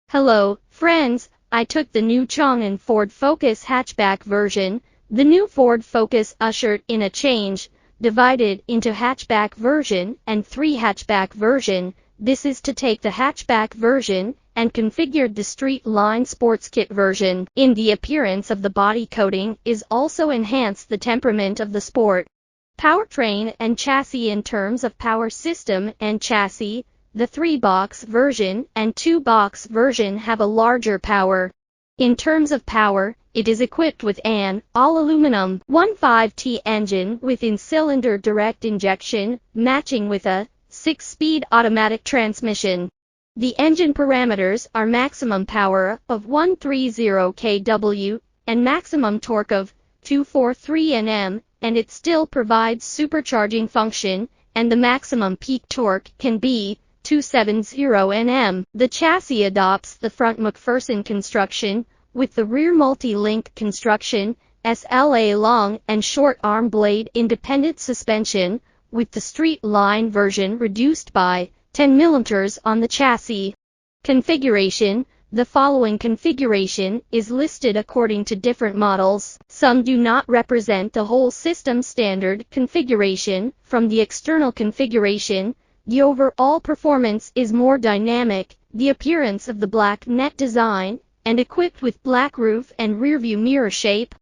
Hello, friends, I took the new Changan Ford Focus hatchback version. The new Ford Focus ushered in a change, divided into hatchback version and three-hatchback version. This is to take the hatchback version and configured the street line sports kit version. In the appearance of the body coating is also enhanced the temperament of the sport. Powertrain and chassis. In terms of power system and chassis, the 3-box version and 2-box version have a larger power. In terms of power, it is equipped with an all-aluminum 1.5T engine with in-cylinder direct injection, matching with a 6-speed automatic transmission. The engine parameters are maximum power of 130 kW and maximum torque of 243 Nm, and it still provides supercharging function, and the maximum peak torque can be 270 Nm. The chassis adopts the front McPherson construction, with the rear multi-link construction, SLA long and short arm blade independent suspension, with the street line version reduced by 10 mm on the chassis. Configuration. The following configuration is listed according to different models. Some do not represent the whole system standard configuration. From the external configuration, the overall performance is more dynamic. The appearance of the black net design, and equipped with black roof and rearview mirror shape,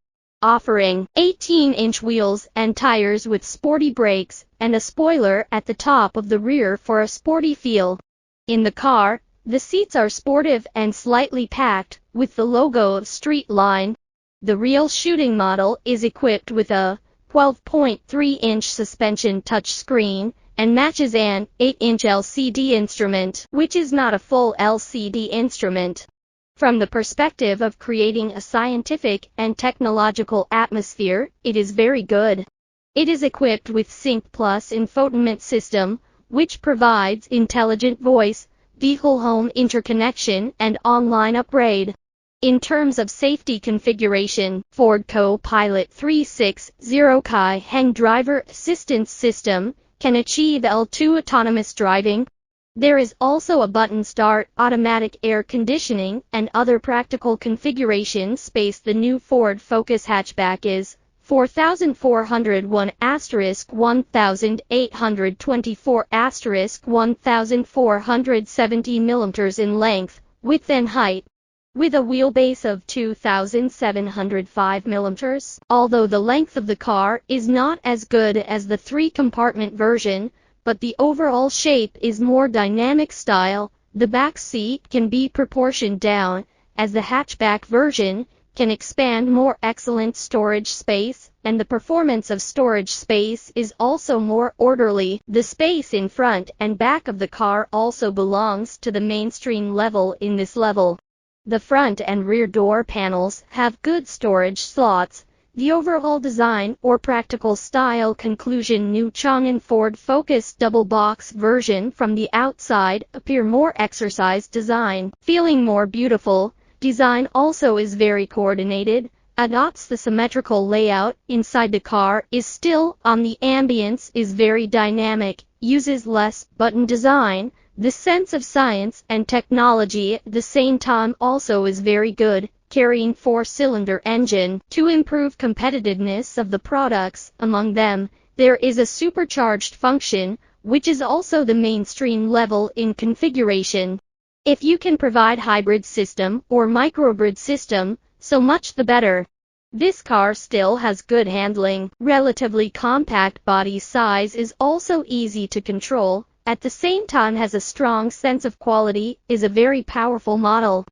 offering 18-inch wheels and tires with sporty brakes, and a spoiler at the top of the rear for a sporty feel. In the car, the seats are sportive and slightly packed, with the logo of Street Line. The real shooting model is equipped with a 12.3-inch suspension touchscreen, and matches an 8-inch LCD instrument, which is not a full LCD instrument. From the perspective of creating a scientific and technological atmosphere, it is very good. It is equipped with Sync Plus infotainment system, which provides intelligent voice, vehicle home interconnection, and online upgrade. In terms of safety configuration, Ford Co-Pilot 360 Kai-Heng driver assistance system can achieve L2 autonomous driving. There is also a button start, automatic air conditioning, and other practical configuration space. The new Ford Focus hatchback is 4,401 * 1,824 * 1,470 mm in length, width and height, with a wheelbase of 2,705 mm. Although the length of the car is not as good as the 3-compartment version, but the overall shape is more dynamic style. The back seat can be proportioned down, as the hatchback version can expand more excellent storage space, and the performance of storage space is also more orderly. The space in front and back of the car also belongs to the mainstream level. In this level, the front and rear door panels have good storage slots. The overall design or practical style conclusion. New Changan Ford Focus double box version. From the outside appear more exercise design, feeling more beautiful. Design also is very coordinated, adopts the symmetrical layout. Inside the car is still on. The ambience is very dynamic, uses less button design. The sense of science and technology at the same time also is very good, carrying 4-cylinder engine to improve competitiveness of the products. Among them, there is a supercharged function, which is also the mainstream level in configuration. If you can provide hybrid system or microgrid system, so much the better. This car still has good handling, relatively compact body size, is also easy to control, at the same time has a strong sense of quality, is a very powerful model.